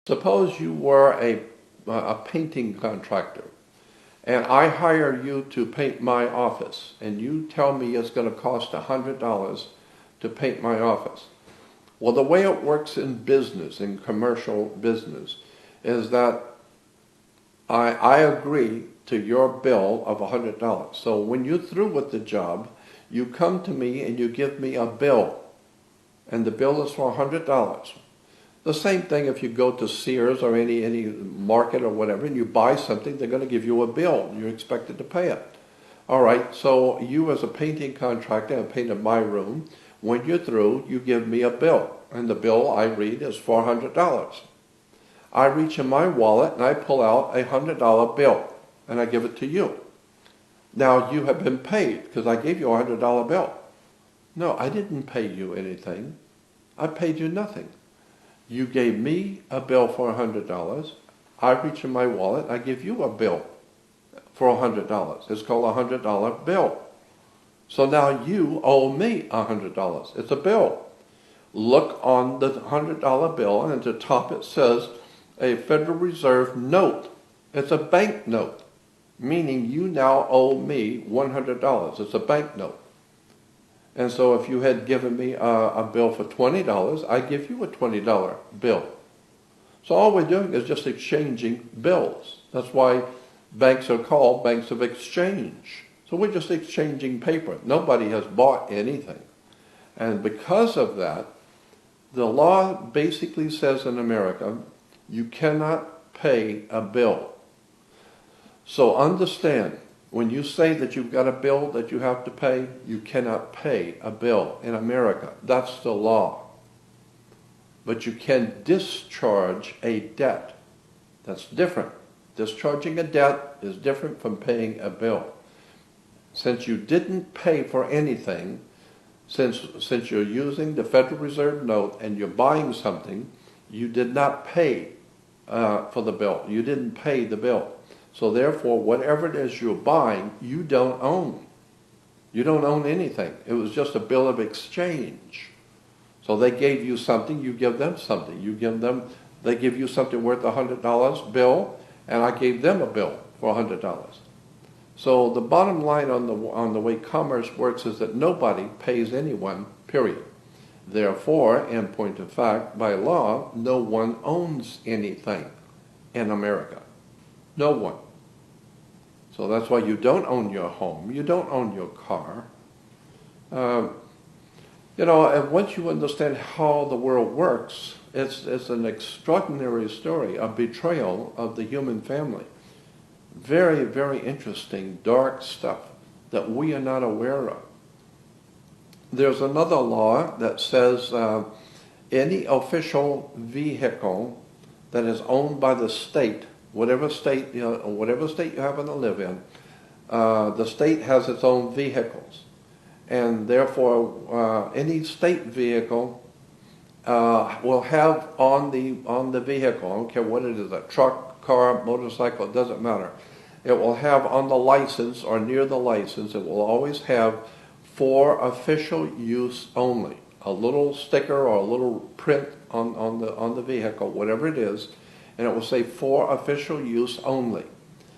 Suppose you were a painting contractor and I hire you to paint my office and you tell me it's going to cost $100 to paint my office. Well, the way it works in business, in commercial business, is that I agree to your bill of $100. So when you're through with the job, you come to me and you give me a bill, and the bill is for $100. The same thing if you go to Sears or any market or whatever and you buy something, they're going to give you a bill. You're expected to pay it. All right, so you as a painting contractor have painted my room. When you're through, you give me a bill, and the bill I read is $400. I reach in my wallet and I pull out a $100 bill and I give it to you. Now you have been paid because I gave you a $100 bill. No, I didn't pay you anything. I paid you nothing. You gave me a bill for $100. I reach in my wallet. I give you a bill for $100. It's called a $100 bill. So now you owe me $100. It's a bill. Look on the $100 bill, and at the top it says a Federal Reserve note. It's a bank note, meaning you now owe me $100. It's a bank note. And so if you had given me a bill for $20, I give you a $20 bill. So all we're doing is just exchanging bills. That's why banks are called banks of exchange. So we're just exchanging paper. Nobody has bought anything. And because of that, the law basically says in America, you cannot pay a bill. So understand, when you say that you've got a bill that you have to pay, you cannot pay a bill in America. That's the law. But you can discharge a debt. That's different. Discharging a debt is different from paying a bill. Since you didn't pay for anything, since you're using the Federal Reserve note and you're buying something, you did not pay for the bill. You didn't pay the bill. So therefore, whatever it is you're buying, you don't own. You don't own anything. It was just a bill of exchange. So they gave you something, you give them something. They give you something worth $100 bill, and I gave them a bill for $100. So the bottom line on the way commerce works is that nobody pays anyone, period. Therefore, in point of fact, by law, no one owns anything in America. No one. So that's why you don't own your home. You don't own your car. And once you understand how the world works, it's an extraordinary story, a betrayal of the human family. Very, very interesting, dark stuff that we are not aware of. There's another law that says any official vehicle that is owned by the state, whatever state you happen to live in, the state has its own vehicles, and therefore any state vehicle will have on the vehicle, I don't care what it is, a truck, car, motorcycle, it doesn't matter. It will have on the license or near the license, it will always have for official use only. A little sticker or a little print on the vehicle, whatever it is, and it will say for official use only.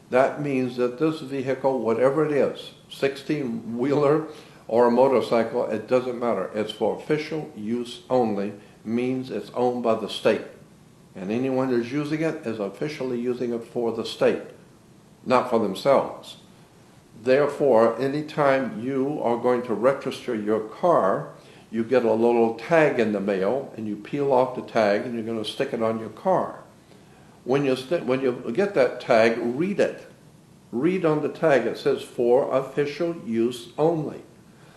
That means that this vehicle, whatever it is, 16-wheeler or a motorcycle, it doesn't matter. It's for official use only, means it's owned by the state. And anyone who's using it is officially using it for the state, not for themselves. Therefore, anytime you are going to register your car, you get a little tag in the mail, and you peel off the tag, and you're going to stick it on your car. When you get that tag, read it. Read on the tag. It says for official use only.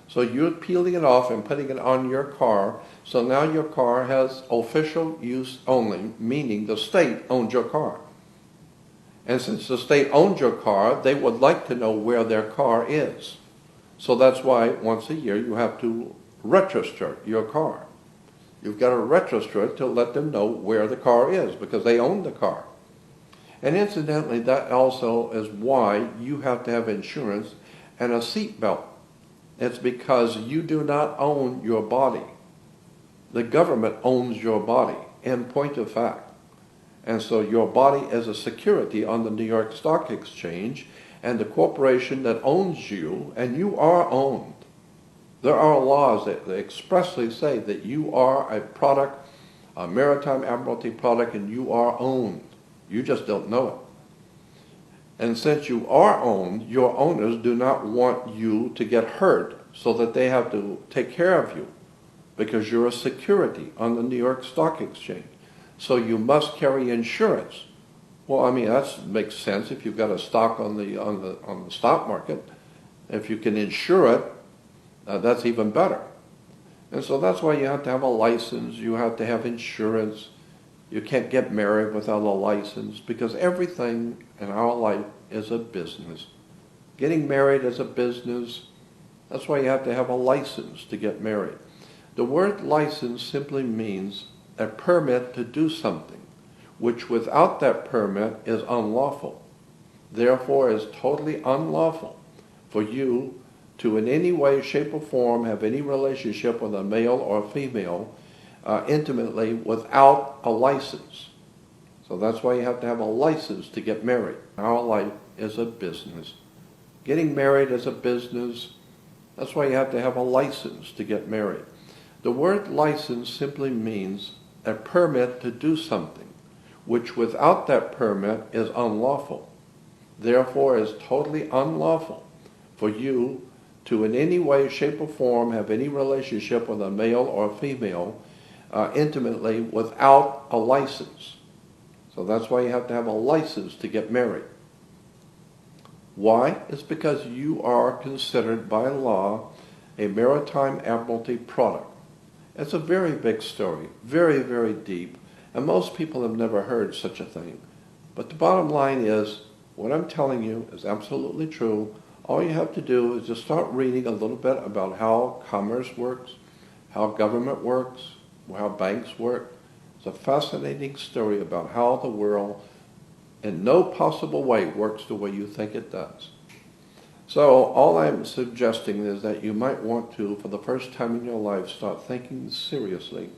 So you're peeling it off and putting it on your car. So now your car has official use only, meaning the state owns your car. And since the state owns your car, they would like to know where their car is. So that's why once a year you have to register your car. You've got to register it to let them know where the car is, because they own the car. And incidentally, that also is why you have to have insurance and a seat belt. It's because you do not own your body. The government owns your body, in point of fact. And so your body is a security on the New York Stock Exchange, and the corporation that owns you, and you are owned. There are laws that expressly say that you are a product, a maritime admiralty product, and you are owned. You just don't know it. And since you are owned, your owners do not want you to get hurt, so that they have to take care of you, because you're a security on the New York Stock Exchange. So you must carry insurance. Well, I mean, that makes sense if you've got a stock on the stock market. If you can insure it, that's even better. And so that's why you have to have a license, you have to have insurance. You can't get married without a license, because everything in our life is a business. Getting married is a business. That's why you have to have a license to get married. The word license simply means a permit to do something, which without that permit is unlawful. Therefore, is totally unlawful for you to in any way, shape, or form have any relationship with a male or a female intimately without a license. So that's why you have to have a license to get married. Our life is a business. Getting married is a business. That's why you have to have a license to get married. The word license simply means a permit to do something, which without that permit is unlawful. Therefore, is totally unlawful for you to in any way, shape, or form have any relationship with a male or a female intimately without a license. So that's why you have to have a license to get married. Why? It's because you are considered by law a maritime admiralty product. It's a very big story, very, very deep, and most people have never heard such a thing. But the bottom line is, what I'm telling you is absolutely true. All you have to do is just start reading a little bit about how commerce works, how government works, how banks work. It's a fascinating story about how the world in no possible way works the way you think it does. So all I'm suggesting is that you might want to, for the first time in your life, start thinking seriously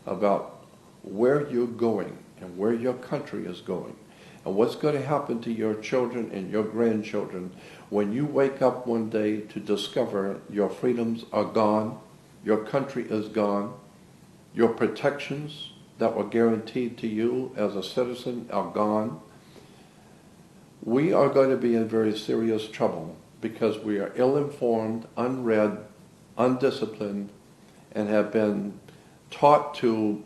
about where you're going and where your country is going, and what's going to happen to your children and your grandchildren when you wake up one day to discover your freedoms are gone, your country is gone, your protections that were guaranteed to you as a citizen are gone. We are going to be in very serious trouble because we are ill-informed, unread, undisciplined, and have been taught to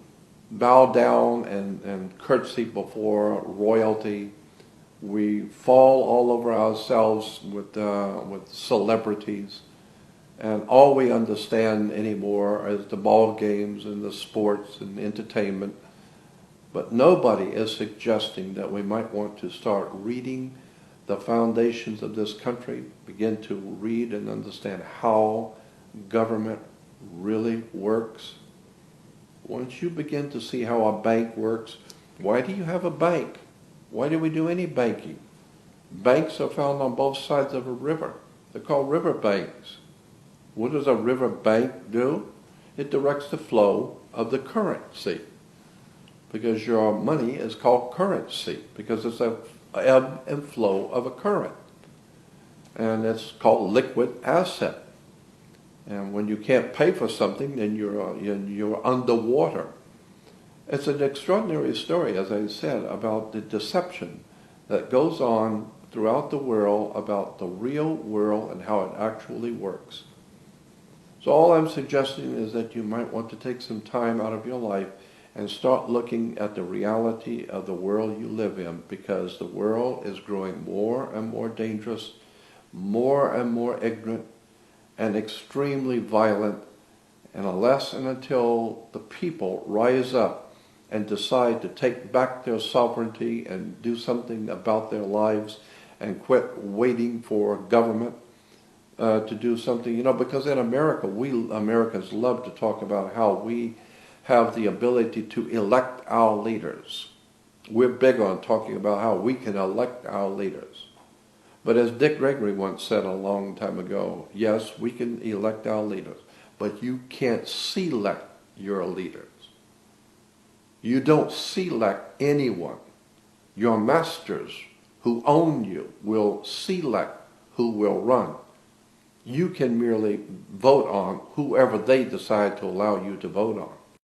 bow down and curtsy before royalty. We fall all over ourselves with celebrities, and all we understand anymore is the ball games and the sports and entertainment. But nobody is suggesting that we might want to start reading the foundations of this country, begin to read and understand how government really works. Once you begin to see how a bank works, why do you have a bank? Why do we do any banking? Banks are found on both sides of a river. They're called river banks. What does a river bank do? It directs the flow of the currency, because your money is called currency, because it's a ebb and flow of a current. And it's called liquid asset. And when you can't pay for something, then you're underwater. It's an extraordinary story, as I said, about the deception that goes on throughout the world about the real world and how it actually works. So all I'm suggesting is that you might want to take some time out of your life and start looking at the reality of the world you live in, because the world is growing more and more dangerous, more and more ignorant, and extremely violent. And unless and until the people rise up and decide to take back their sovereignty and do something about their lives and quit waiting for government to do something, because in America, we Americans love to talk about how we have the ability to elect our leaders. We're big on talking about how we can elect our leaders. But as Dick Gregory once said a long time ago, yes, we can elect our leaders, but you can't select your leaders. You don't select anyone. Your masters who own you will select who will run. You can merely vote on whoever they decide to allow you to vote on.